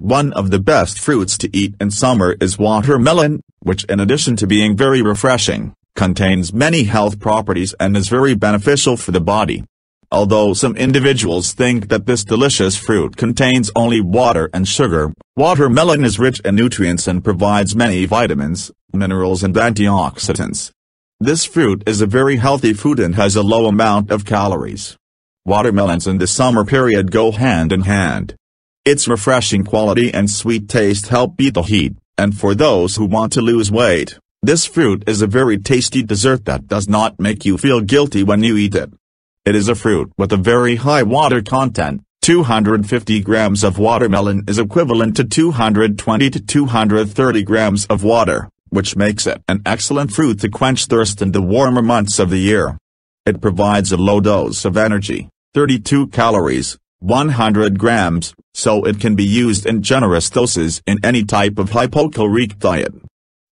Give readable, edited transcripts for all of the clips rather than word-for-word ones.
One of the best fruits to eat in summer is watermelon, which in addition to being very refreshing, contains many health properties and is very beneficial for the body. Although some individuals think that this delicious fruit contains only water and sugar, watermelon is rich in nutrients and provides many vitamins, minerals and antioxidants. This fruit is a very healthy food and has a low amount of calories. Watermelons in the summer period go hand in hand. Its refreshing quality and sweet taste help beat the heat, and for those who want to lose weight, this fruit is a very tasty dessert that does not make you feel guilty when you eat it. It is a fruit with a very high water content. 250 grams of watermelon is equivalent to 220 to 230 grams of water, which makes it an excellent fruit to quench thirst in the warmer months of the year. It provides a low dose of energy, 32 calories, 100 grams, so it can be used in generous doses in any type of hypocaloric diet.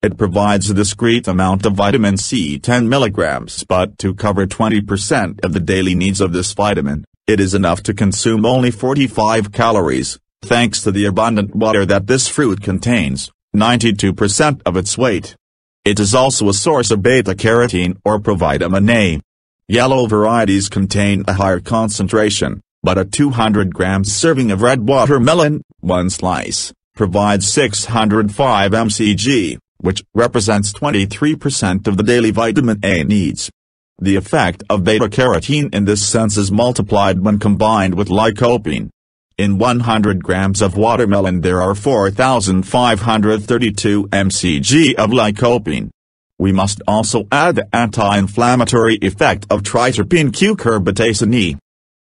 It provides a discrete amount of vitamin C, 10 milligrams, but to cover 20% of the daily needs of this vitamin, it is enough to consume only 45 calories, thanks to the abundant water that this fruit contains, 92% of its weight. It is also a source of beta-carotene or provitamin A. Yellow varieties contain a higher concentration, but a 200 grams serving of red watermelon, one slice, provides 605 mcg, which represents 23% of the daily vitamin A needs. The effect of beta-carotene in this sense is multiplied when combined with lycopene. In 100 grams of watermelon there are 4,532 mcg of lycopene. We must also add the anti-inflammatory effect of triterpene cucurbitacin E.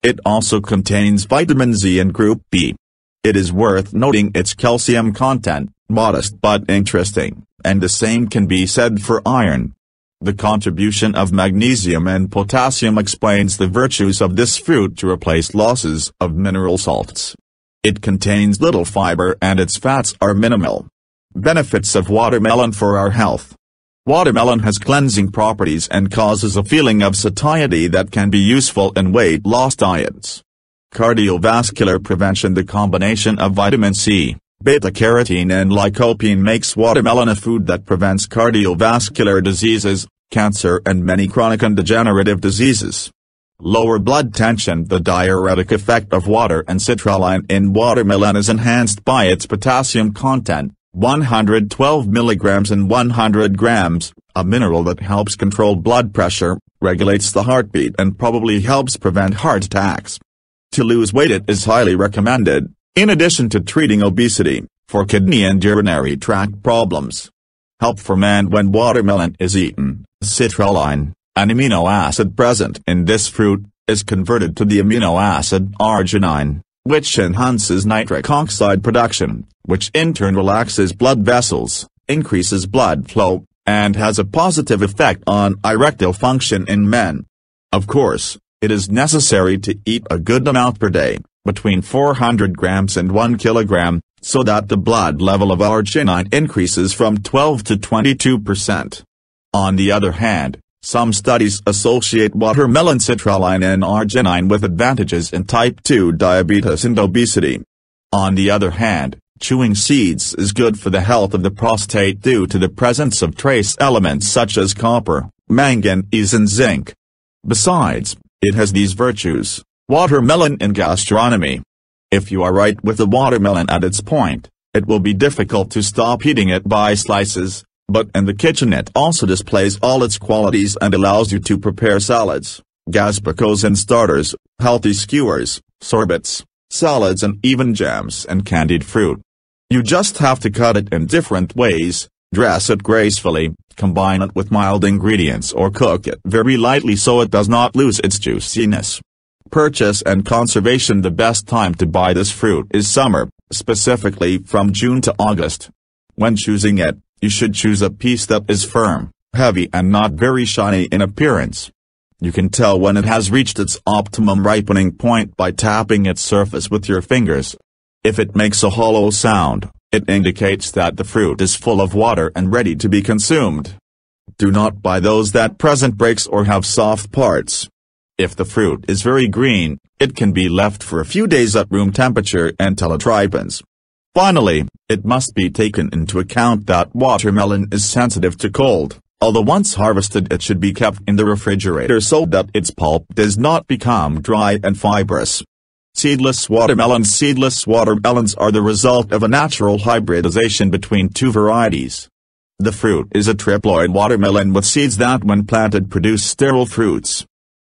It also contains vitamin Z and group B. It is worth noting its calcium content, modest but interesting, and the same can be said for iron. The contribution of magnesium and potassium explains the virtues of this fruit to replace losses of mineral salts. It contains little fiber and its fats are minimal. Benefits of watermelon for our health. Watermelon has cleansing properties and causes a feeling of satiety that can be useful in weight loss diets. Cardiovascular prevention. The combination of vitamin C, beta-carotene and lycopene makes watermelon a food that prevents cardiovascular diseases, cancer and many chronic and degenerative diseases. Lower blood tension. The diuretic effect of water and citrulline in watermelon is enhanced by its potassium content, 112 milligrams and 100 grams, a mineral that helps control blood pressure, regulates the heartbeat and probably helps prevent heart attacks. To lose weight it is highly recommended, in addition to treating obesity, for kidney and urinary tract problems. Help for men when watermelon is eaten. Citrulline, an amino acid present in this fruit, is converted to the amino acid arginine, which enhances nitric oxide production, which in turn relaxes blood vessels, increases blood flow, and has a positive effect on erectile function in men. Of course, it is necessary to eat a good amount per day, between 400 grams and 1 kilogram, so that the blood level of arginine increases from 12 to 22%. On the other hand, some studies associate watermelon citrulline and arginine with advantages in type 2 diabetes and obesity. On the other hand, chewing seeds is good for the health of the prostate due to the presence of trace elements such as copper, manganese and zinc. Besides, it has these virtues. Watermelon in gastronomy. If you are right with the watermelon at its point, it will be difficult to stop eating it by slices, but in the kitchen it also displays all its qualities and allows you to prepare salads, gazpachos and starters, healthy skewers, sorbets, salads and even jams and candied fruit. You just have to cut it in different ways, dress it gracefully, combine it with mild ingredients or cook it very lightly so it does not lose its juiciness. Purchase and conservation. The best time to buy this fruit is summer, specifically from June to August. When choosing it, you should choose a piece that is firm, heavy and not very shiny in appearance. You can tell when it has reached its optimum ripening point by tapping its surface with your fingers. If it makes a hollow sound, it indicates that the fruit is full of water and ready to be consumed. Do not buy those that present breaks or have soft parts. If the fruit is very green, it can be left for a few days at room temperature until it ripens. Finally, it must be taken into account that watermelon is sensitive to cold, although once harvested it should be kept in the refrigerator so that its pulp does not become dry and fibrous. Seedless watermelons. Seedless watermelons are the result of a natural hybridization between two varieties. The fruit is a triploid watermelon with seeds that when planted produce sterile fruits.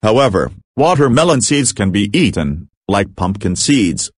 However, watermelon seeds can be eaten, like pumpkin seeds,